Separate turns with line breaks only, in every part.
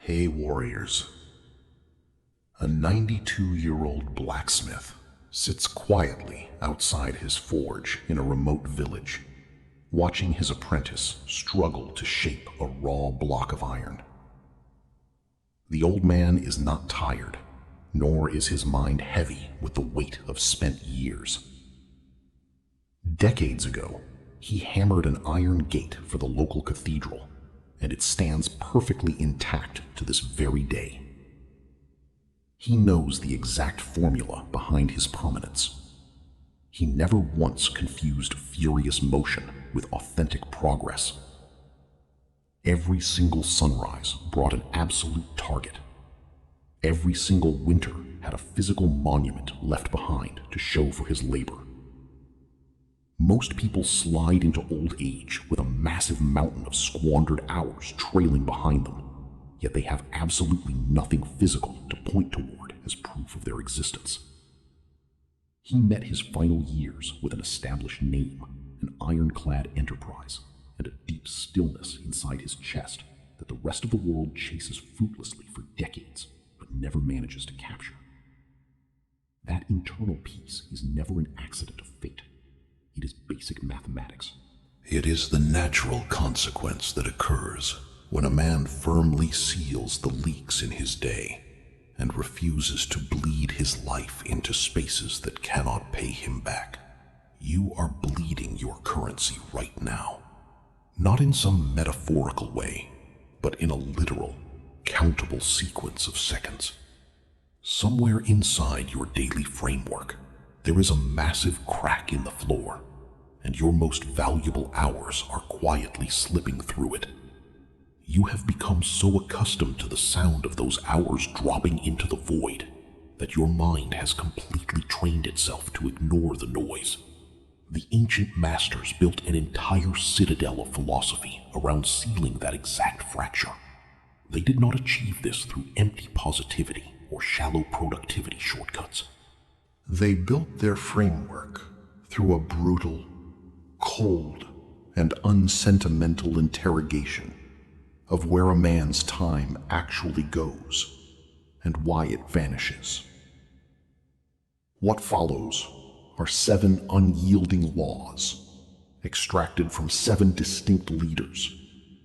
Hey warriors. A 92-year-old blacksmith sits quietly outside his forge in a remote village, watching his apprentice struggle to shape a raw block of iron. The old man is not tired, nor is his mind heavy with the weight of spent years. Decades ago, he hammered an iron gate for the local cathedral, and it stands perfectly intact to this very day. He knows the exact formula behind his permanence. He never once confused furious motion with authentic progress. Every single sunrise brought an absolute target. Every single winter had a physical monument left behind to show for his labor. Most people slide into old age with a massive mountain of squandered hours trailing behind them, yet they have absolutely nothing physical to point toward as proof of their existence. He met his final years with an established name, an ironclad enterprise, and a deep stillness inside his chest that the rest of the world chases fruitlessly for decades, but never manages to capture. That internal peace is never an accident of fate. It is basic mathematics.
It is the natural consequence that occurs when a man firmly seals the leaks in his day and refuses to bleed his life into spaces that cannot pay him back. You are bleeding your currency right now, not in some metaphorical way, but in a literal, countable sequence of seconds. Somewhere inside your daily framework, there is a massive crack in the floor, and your most valuable hours are quietly slipping through it. You have become so accustomed to the sound of those hours dropping into the void that your mind has completely trained itself to ignore the noise. The ancient masters built an entire citadel of philosophy around sealing that exact fracture. They did not achieve this through empty positivity or shallow productivity shortcuts.
They built their framework through a brutal, cold, and unsentimental interrogation of where a man's time actually goes and why it vanishes. What follows are 7 unyielding laws extracted from 7 distinct leaders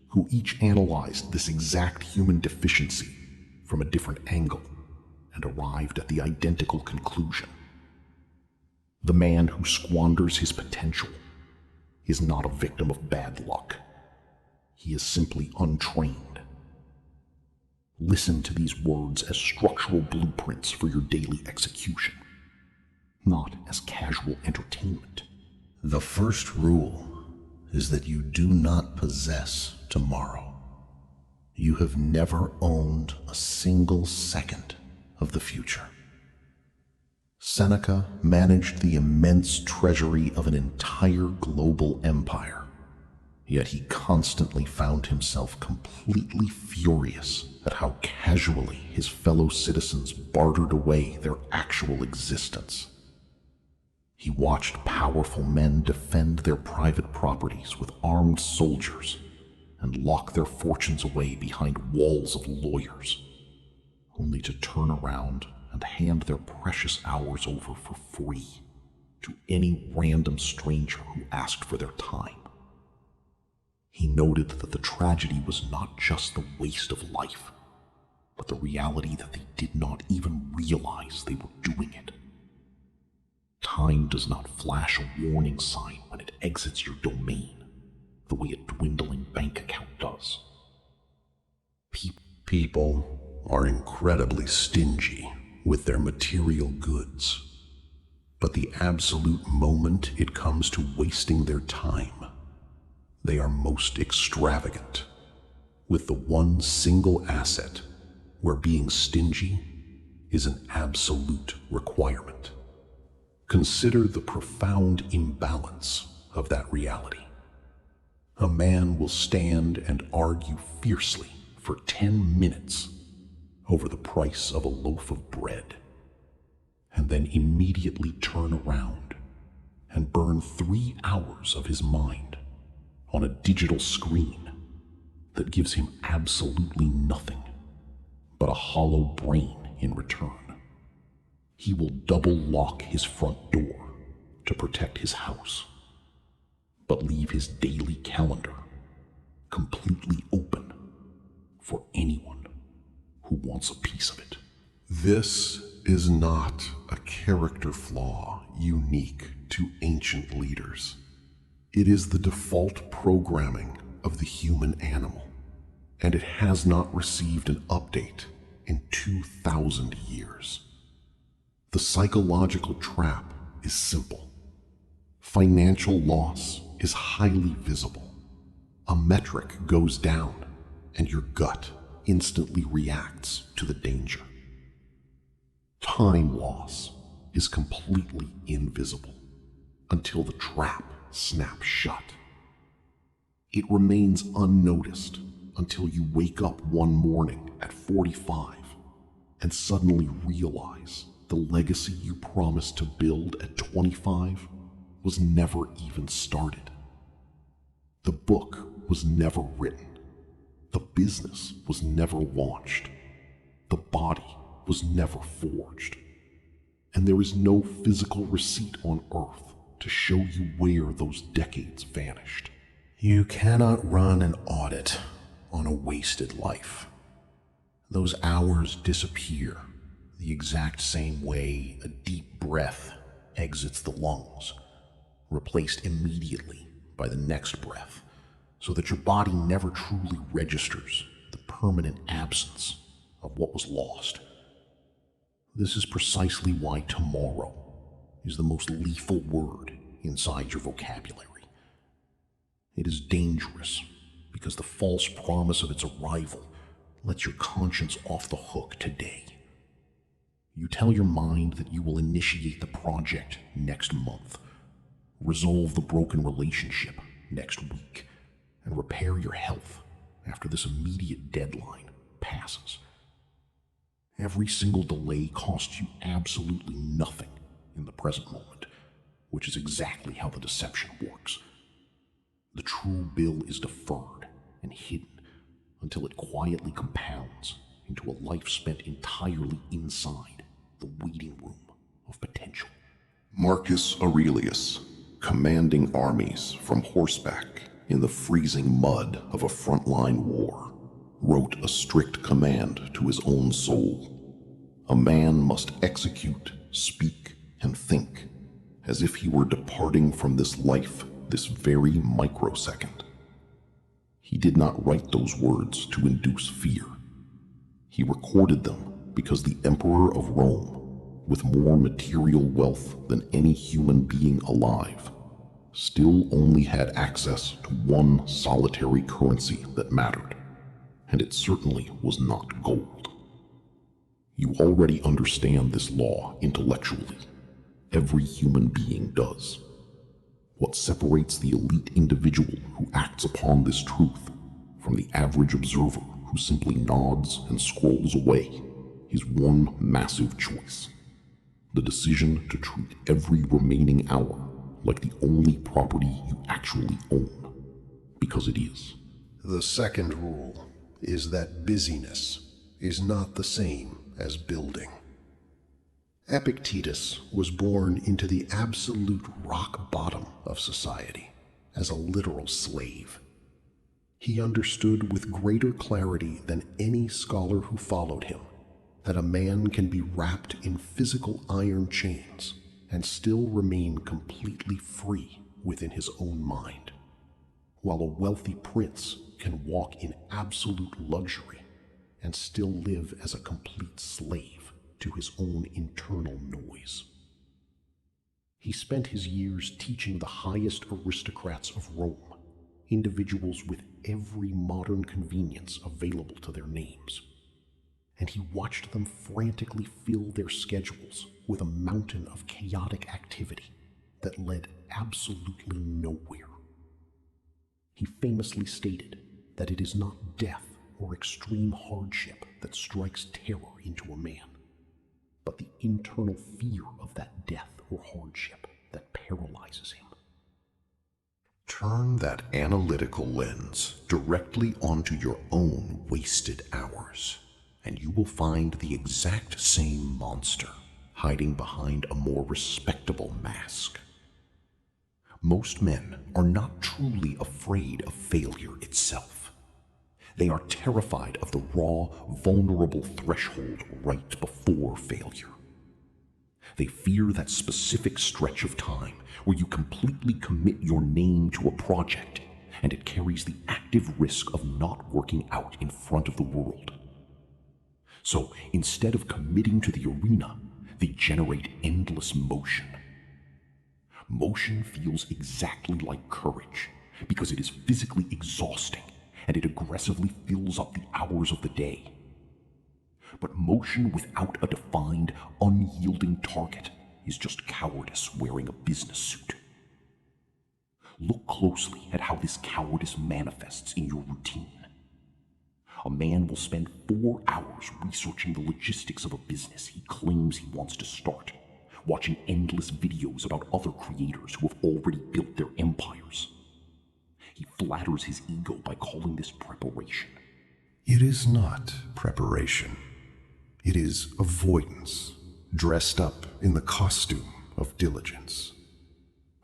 who each analyzed this exact human deficiency from a different angle and arrived at the identical conclusion. The man who squanders his potential is not a victim of bad luck. He is simply untrained. Listen to these words as structural blueprints for your daily execution, not as casual entertainment.
The first rule is that you do not possess tomorrow. You have never owned a single second of the future.
Seneca managed the immense treasury of an entire global empire, yet he constantly found himself completely furious at how casually his fellow citizens bartered away their actual existence. He watched powerful men defend their private properties with armed soldiers and lock their fortunes away behind walls of lawyers, only to turn around and hand their precious hours over for free to any random stranger who asked for their time. He noted that the tragedy was not just the waste of life, but the reality that they did not even realize they were doing it. Time does not flash a warning sign when it exits your domain, the way a dwindling bank account does.
People are incredibly stingy with their material goods, but the absolute moment it comes to wasting their time, they are most extravagant with the one single asset where being stingy is an absolute requirement. Consider the profound imbalance of that reality. A man will stand and argue fiercely for 10 minutes over the price of a loaf of bread, and then immediately turn around and burn 3 hours of his mind on a digital screen that gives him absolutely nothing
a hollow brain in return. He will double lock his front door to protect his house, but leave his daily calendar completely open for anyone who wants a piece of it.
This is not a character flaw unique to ancient leaders. It is the default programming of the human animal, and it has not received an update in 2,000 years. The psychological trap is simple. Financial loss is highly visible. A metric goes down, and your gut instantly reacts to the danger. Time loss is completely invisible until the trap snaps shut. It remains unnoticed until you wake up one morning at 45 and suddenly realize the legacy you promised to build at 25 was never even started. The book was never written. The business was never launched. The body was never forged. And there is no physical receipt on Earth to show you where those decades vanished.
You cannot run an audit on a wasted life. Those hours disappear the exact same way a deep breath exits the lungs, replaced immediately by the next breath, so that your body never truly registers the permanent absence of what was lost. This is precisely why tomorrow is the most lethal word inside your vocabulary. It is dangerous because the false promise of its arrival lets your conscience off the hook today. You tell your mind that you will initiate the project next month, resolve the broken relationship next week, and repair your health after this immediate deadline passes. Every single delay costs you absolutely nothing in the present moment, which is exactly how the deception works. The true bill is deferred and hidden until it quietly compounds into a life spent entirely inside the waiting room of potential.
Marcus Aurelius, commanding armies from horseback in the freezing mud of a frontline war, wrote a strict command to his own soul. A man must execute, speak, and think as if he were departing from this life this very microsecond. He did not write those words to induce fear. He recorded them because the Emperor of Rome, with more material wealth than any human being alive, still only had access to one solitary currency that mattered, and it certainly was not gold. You already understand this law intellectually. Every human being does. What separates the elite individual who acts upon this truth from the average observer who simply nods and scrolls away is one massive choice: the decision to treat every remaining hour like the only property you actually own, because it is.
The second rule is that busyness is not the same as building. Epictetus was born into the absolute rock bottom of society as a literal slave. He understood with greater clarity than any scholar who followed him that a man can be wrapped in physical iron chains and still remain completely free within his own mind, while a wealthy prince can walk in absolute luxury and still live as a complete slave to his own internal noise. He spent his years teaching the highest aristocrats of Rome, individuals with every modern convenience available to their names, and he watched them frantically fill their schedules with a mountain of chaotic activity that led absolutely nowhere. He famously stated that it is not death or extreme hardship that strikes terror into a man, but the internal fear of that death or hardship that paralyzes him.
Turn that analytical lens directly onto your own wasted hours,
and you will find the exact same monster hiding behind a more respectable mask. Most men are not truly afraid of failure itself. They are terrified of the raw, vulnerable threshold right before failure. They fear that specific stretch of time where you completely commit your name to a project and it carries the active risk of not working out in front of the world. So instead of committing to the arena, they generate endless motion. Motion feels exactly like courage because it is physically exhausting and it aggressively fills up the hours of the day. But motion without a defined, unyielding target is just cowardice wearing a business suit. Look closely at how this cowardice manifests in your routine. A man will spend 4 hours researching the logistics of a business he claims he wants to start, watching endless videos about other creators who have already built their empires. He flatters his ego by calling this preparation.
It is not preparation. It is avoidance, dressed up in the costume of diligence.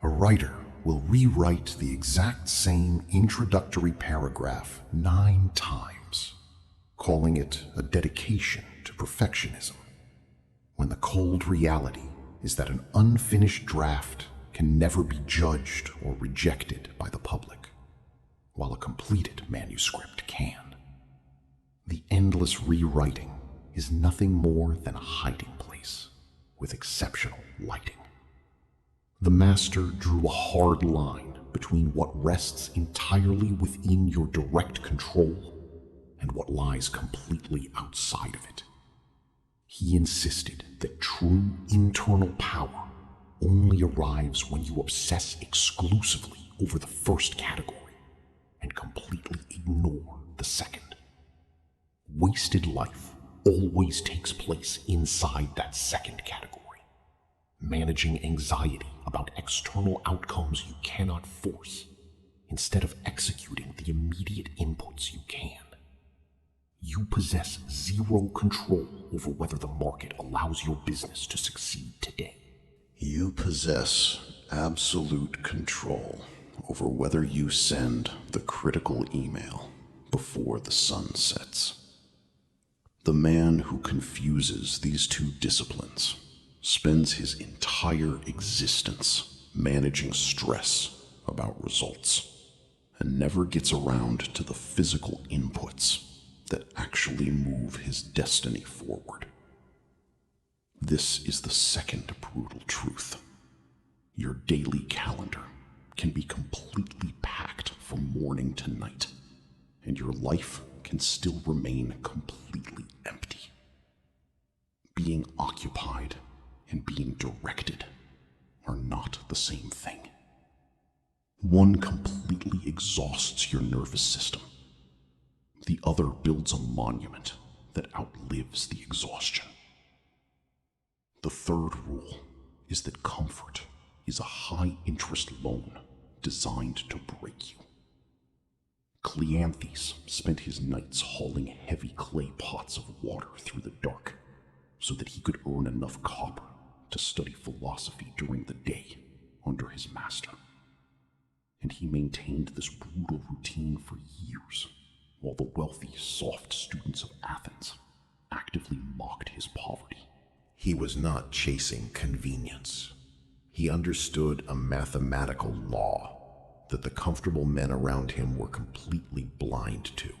A writer will rewrite the exact same introductory paragraph 9 times, calling it a dedication to perfectionism, when the cold reality is that an unfinished draft can never be judged or rejected by the public, while a completed manuscript can. The endless rewriting is nothing more than a hiding place with exceptional lighting. The master drew a hard line between what rests entirely within your direct control and what lies completely outside of it. He insisted that true internal power only arrives when you obsess exclusively over the first category and completely ignore the second. Wasted life always takes place inside that second category, managing anxiety about external outcomes you cannot force instead of executing the immediate inputs you can. You possess zero control over whether the market allows your business to succeed today.
You possess absolute control over whether you send the critical email before the sun sets. The man who confuses these two disciplines spends his entire existence managing stress about results and never gets around to the physical inputs that actually move his destiny forward. This is the second brutal truth. Your daily calendar can be completely packed from morning to night, and your life can still remain completely empty. Being occupied and being directed are not the same thing. One completely exhausts your nervous system. The other builds a monument that outlives the exhaustion. The third rule is that comfort is a high-interest loan designed to break you. Cleanthes spent his nights hauling heavy clay pots of water through the dark so that he could earn enough copper to study philosophy during the day under his master. And he maintained this brutal routine for years, while the wealthy, soft students of Athens actively mocked his poverty.
He was not chasing convenience. He understood a mathematical law that the comfortable men around him were completely blind to.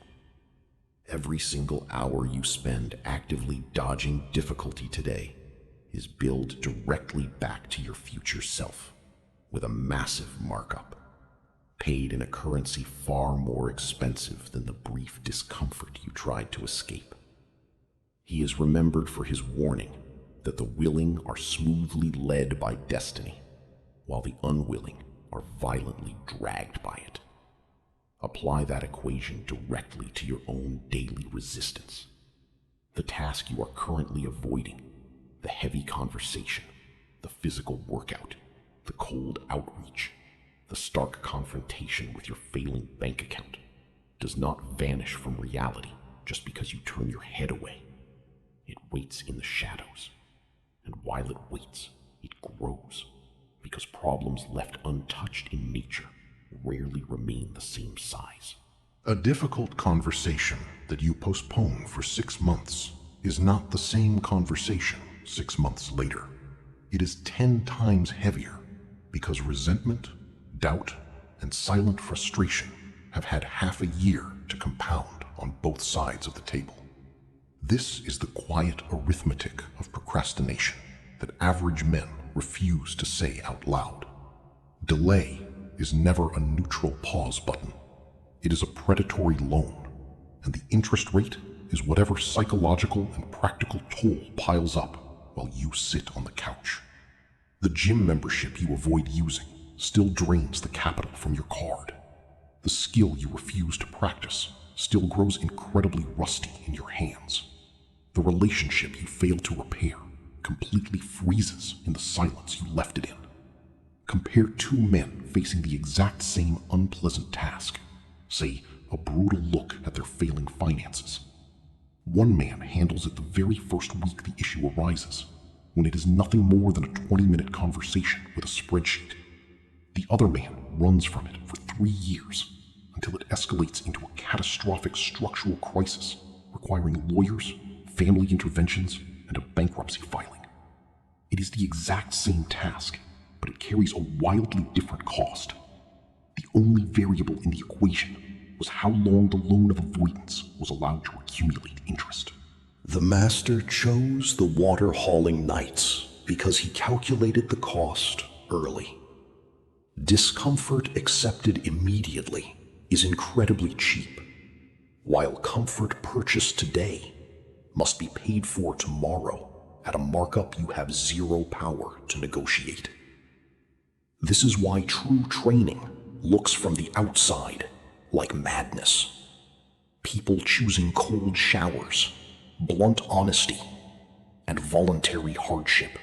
Every single hour you spend actively dodging difficulty today is billed directly back to your future self with a massive markup, paid in a currency far more expensive than the brief discomfort you tried to escape. He is remembered for his warning that the willing are smoothly led by destiny, while the unwilling are violently dragged by it. Apply that equation directly to your own daily resistance. The task you are currently avoiding, the heavy conversation, the physical workout, the cold outreach, the stark confrontation with your failing bank account, does not vanish from reality just because you turn your head away
waits in the shadows. And while it waits, it grows, because problems left untouched in nature rarely remain the same size.
A difficult conversation that you postpone for 6 months is not the same conversation 6 months later. It is 10 times heavier because resentment, doubt, and silent frustration have had half a year to compound on both sides of the table. This is the quiet arithmetic of procrastination that average men refuse to say out loud. Delay is never a neutral pause button. It is a predatory loan, and the interest rate is whatever psychological and practical toll piles up while you sit on the couch. The gym membership you avoid using still drains the capital from your card. The skill you refuse to practice still grows incredibly rusty in your hands. The relationship you fail to repair completely freezes in the silence you left it in. Compare two men facing the exact same unpleasant task, say a brutal look at their failing finances. One man handles it the very first week the issue arises, when it is nothing more than a 20-minute conversation with a spreadsheet. The other man runs from it for 3 years until it escalates into a catastrophic structural crisis requiring lawyers, family interventions, and a bankruptcy filing. It is the exact same task, but it carries a wildly different cost. The only variable in the equation was how long the loan of avoidance was allowed to accumulate interest.
The master chose the water-hauling nights because he calculated the cost early. Discomfort accepted immediately is incredibly cheap, while comfort purchased today must be paid for tomorrow at a markup you have zero power to negotiate. This is why true training looks from the outside like madness. People choosing cold showers, blunt honesty, and voluntary hardship.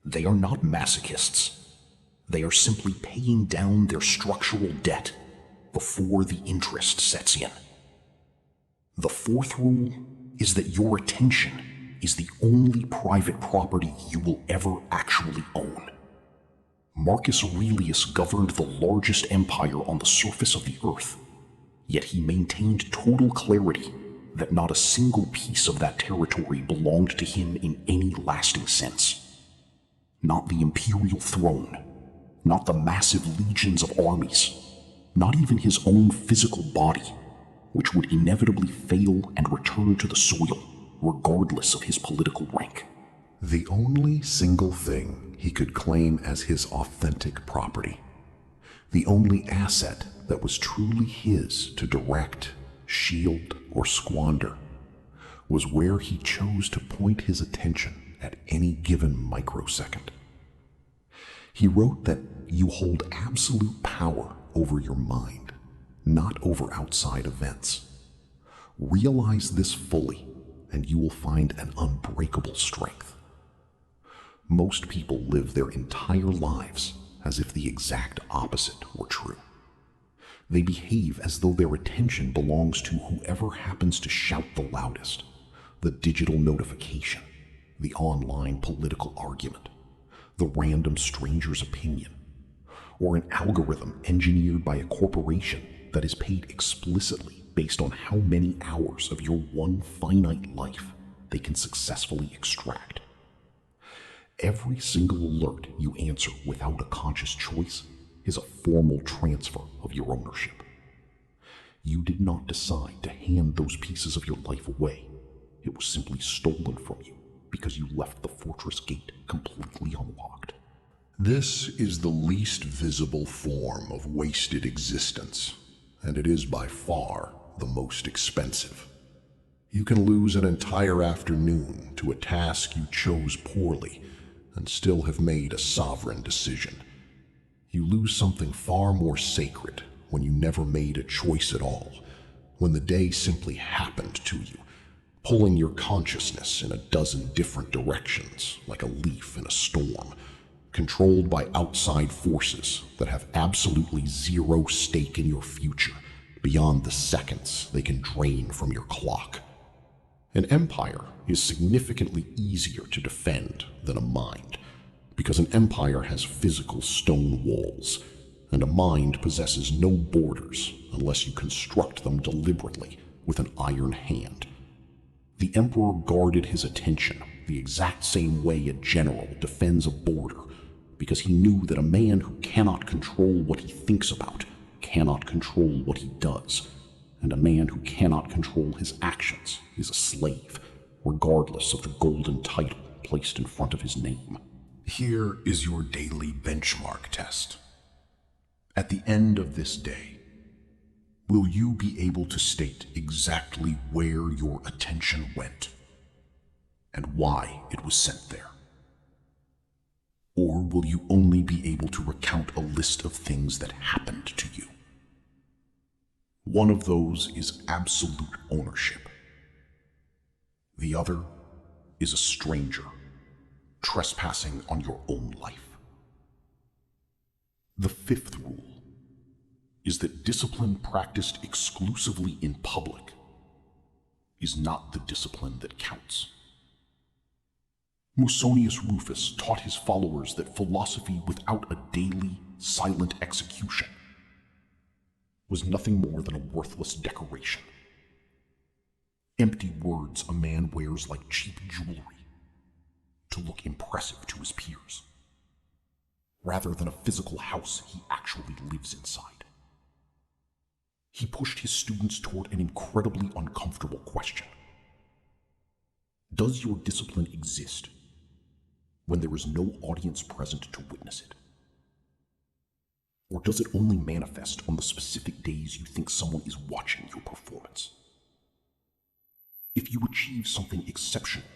They are not masochists. They are simply paying down their structural debt before the interest sets in. The fourth rule is that your attention is the only private property you will ever actually own. Marcus Aurelius governed the largest empire on the surface of the earth, yet he maintained total clarity that not a single piece of that territory belonged to him in any lasting sense. Not the imperial throne, not the massive legions of armies, not even his own physical body, which would inevitably fail and return to the soil, regardless of his political rank.
The only single thing he could claim as his authentic property, the only asset that was truly his to direct, shield, or squander, was where he chose to point his attention at any given microsecond. He wrote that you hold absolute power over your mind, not over outside events. Realize this fully, and you will find an unbreakable strength. Most people live their entire lives as if the exact opposite were true. They behave as though their attention belongs to whoever happens to shout the loudest, the digital notification, the online political argument, the random stranger's opinion, or an algorithm engineered by a corporation that is paid explicitly based on how many hours of your one finite life they can successfully extract. Every single alert you answer without a conscious choice is a formal transfer of your ownership. You did not decide to hand those pieces of your life away. It was simply stolen from you because you left the fortress gate completely unlocked. This is the least visible form of wasted existence, and it is by far the most expensive. You can lose an entire afternoon to a task you chose poorly and still have made a sovereign decision. You lose something far more sacred when you never made a choice at all, when the day simply happened to you, pulling your consciousness in a dozen different directions like a leaf in a storm, controlled by outside forces that have absolutely zero stake in your future beyond the seconds they can drain from your clock.
An empire is significantly easier to defend than a mind, because an empire has physical stone walls, and a mind possesses no borders unless you construct them deliberately with an iron hand. The emperor guarded his attention the exact same way a general defends a border, because he knew that a man who cannot control what he thinks about cannot control what he does, and a man who cannot control his actions is a slave, regardless of the golden title placed in front of his name.
Here is your daily benchmark test.
At the end of this day, will you be able to state exactly where your attention went and why it was sent there? Or will you only be able to recount a list of things that happened to you? One of those is absolute ownership. The other is a stranger trespassing on your own life. The fifth rule is that discipline practiced exclusively in public is not the discipline that counts. Musonius Rufus taught his followers that philosophy without a daily, silent execution was nothing more than a worthless decoration. Empty words a man wears like cheap jewelry to look impressive to his peers, rather than a physical house he actually lives inside. He pushed his students toward an incredibly uncomfortable question. Does your discipline exist when there is no audience present to witness it? Or does it only manifest on the specific days you think someone is watching your performance? If you achieve something exceptional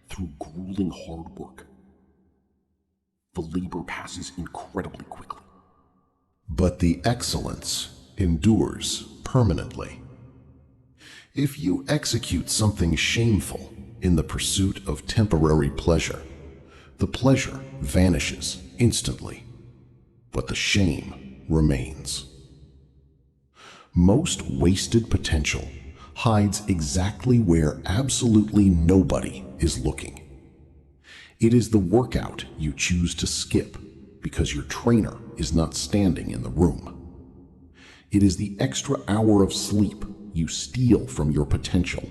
through grueling hard work, the labor passes incredibly quickly.
But the excellence endures permanently. If you execute something shameful in the pursuit of temporary pleasure, the pleasure vanishes instantly, but the shame remains. Most wasted potential hides exactly where absolutely nobody is looking. It is the workout you choose to skip because your trainer is not standing in the room. It is the extra hour of sleep you steal from your potential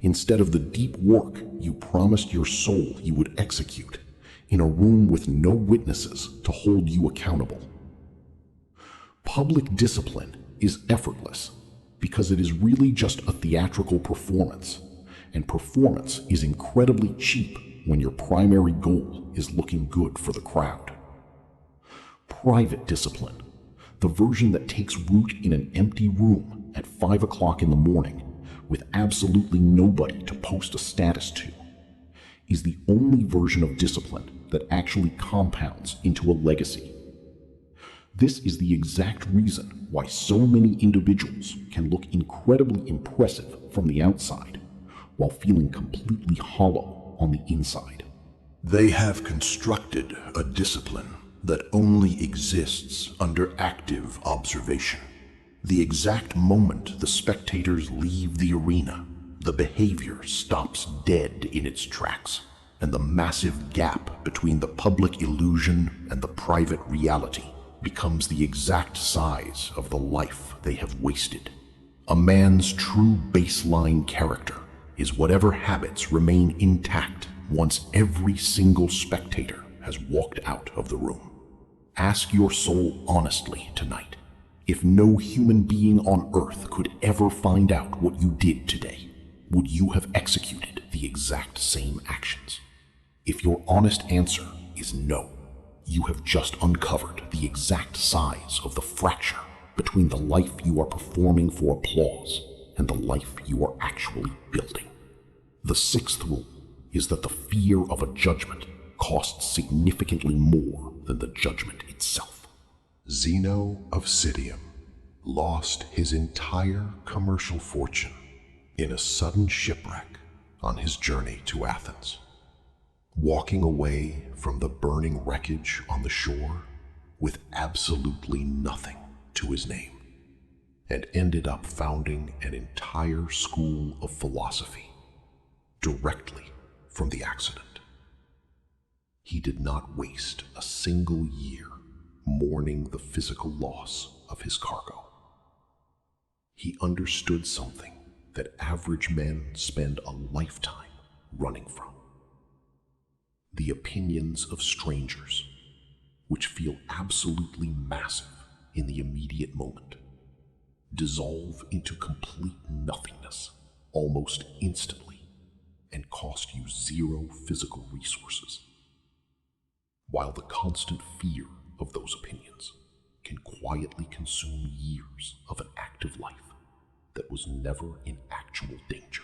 instead of the deep work you promised your soul you would execute in a room with no witnesses to hold you accountable. Public discipline is effortless because it is really just a theatrical performance, and performance is incredibly cheap when your primary goal is looking good for the crowd. Private discipline, the version that takes root in an empty room at 5 o'clock in the morning with absolutely nobody to post a status to, is the only version of discipline that actually compounds into a legacy. This is the exact reason why so many individuals can look incredibly impressive from the outside while feeling completely hollow on the inside.
They have constructed a discipline that only exists under active observation.
The exact moment the spectators leave the arena, the behavior stops dead in its tracks, and the massive gap between the public illusion and the private reality becomes the exact size of the life they have wasted. A man's true baseline character is whatever habits remain intact once every single spectator has walked out of the room. Ask your soul honestly tonight, if no human being on earth could ever find out what you did today, would you have executed the exact same actions? If your honest answer is no, you have just uncovered the exact size of the fracture between the life you are performing for applause and the life you are actually building. The sixth rule is that the fear of a judgment costs significantly more than the judgment itself.
Zeno of Citium lost his entire commercial fortune in a sudden shipwreck on his journey to Athens, walking away from the burning wreckage on the shore with absolutely nothing to his name, and ended up founding an entire school of philosophy directly from the accident. He did not waste a single year mourning the physical loss of his cargo. He understood something that average men spend a lifetime running from. The opinions of strangers, which feel absolutely massive in the immediate moment, dissolve into complete nothingness almost instantly and cost you zero physical resources, while the constant fear of those opinions can quietly consume years of an active life that was never in actual danger.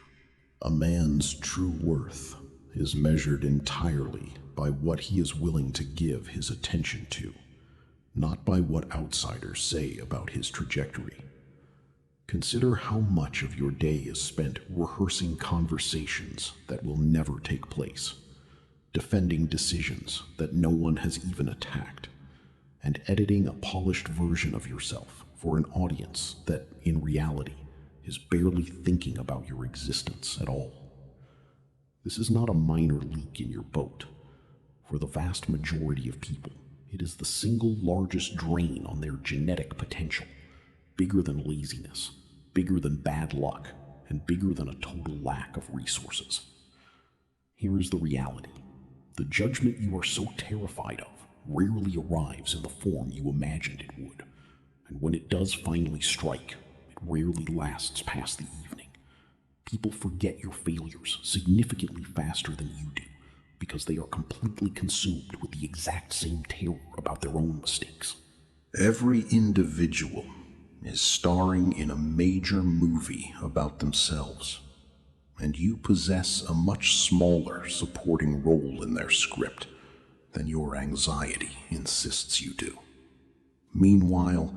A man's true worth is measured entirely by what he is willing to give his attention to, not by what outsiders say about his trajectory. Consider how much of your day is spent rehearsing conversations that will never take place, defending decisions that no one has even attacked, and editing a polished version of yourself for an audience that, in reality, is barely thinking about your existence at all. This is not a minor leak in your boat. For the vast majority of people, it is the single largest drain on their genetic potential, bigger than laziness, bigger than bad luck, and bigger than a total lack of resources. Here is the reality. The judgment you are so terrified of rarely arrives in the form you imagined it would, and when it does finally strike, it rarely lasts past the evening. People forget your failures significantly faster than you do because they are completely consumed with the exact same terror about their own mistakes.
Every individual is starring in a major movie about themselves, and you possess a much smaller supporting role in their script than your anxiety insists you do. Meanwhile,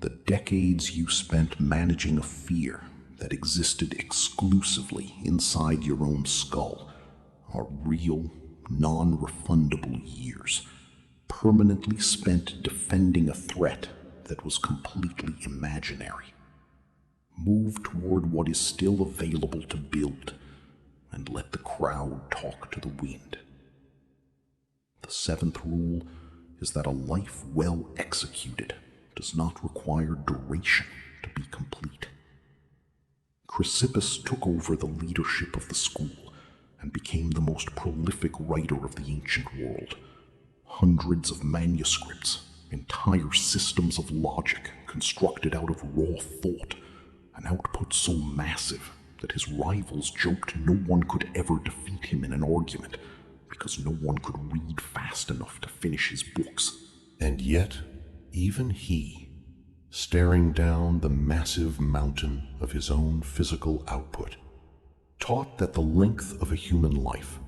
the decades you spent managing a fear that existed exclusively inside your own skull are real, non-refundable years, permanently spent defending a threat that was completely imaginary. Move toward what is still available to build, and let the crowd talk to the wind. The seventh rule is that a life well executed does not require duration to be complete. Chrysippus took over the leadership of the school and became the most prolific writer of the ancient world. Hundreds of manuscripts, entire systems of logic constructed out of raw thought, an output so massive that his rivals joked no one could ever defeat him in an argument because no one could read fast enough to finish his books.
And yet, even he, staring down the massive mountain of his own physical output, taught that the length of a human life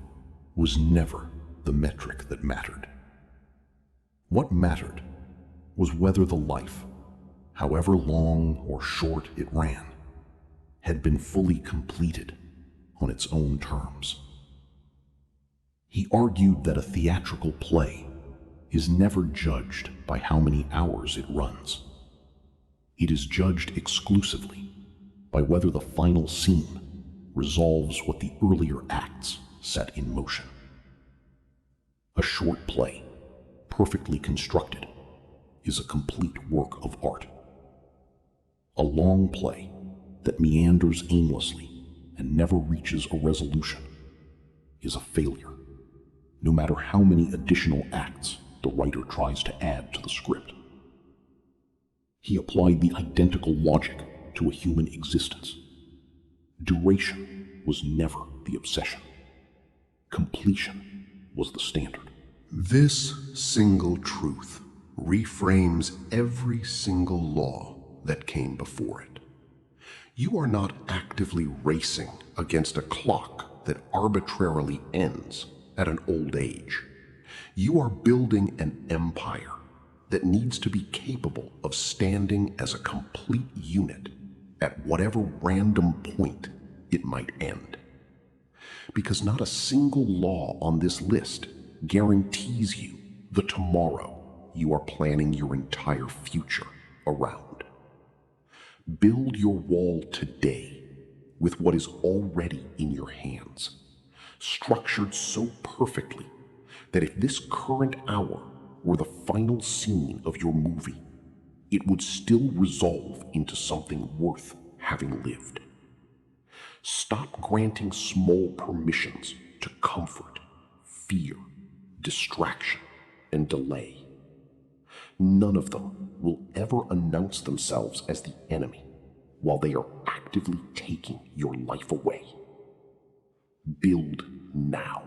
was never the metric that mattered. What mattered was whether the life, however long or short it ran, had been fully completed on its own terms. He argued that a theatrical play is never judged by how many hours it runs. It is judged exclusively by whether the final scene resolves what the earlier acts set in motion. A short play, perfectly constructed, is a complete work of art. A long play that meanders aimlessly and never reaches a resolution is a failure, no matter how many additional acts the writer tries to add to the script. He applied the identical logic to a human existence. Duration was never the obsession. Completion was the standard.
This single truth reframes every single law that came before it. You are not actively racing against a clock that arbitrarily ends at an old age. You are building an empire that needs to be capable of standing as a complete unit at whatever random point it might end. Because not a single law on this list guarantees you the tomorrow you are planning your entire future around. Build your wall today
with what is already in your hands, structured so perfectly that if this current hour were the final scene of your movie, it would still resolve into something worth having lived. Stop granting small permissions to comfort, fear, distraction, and delay. None of them will ever announce themselves as the enemy while they are actively taking your life away. Build now.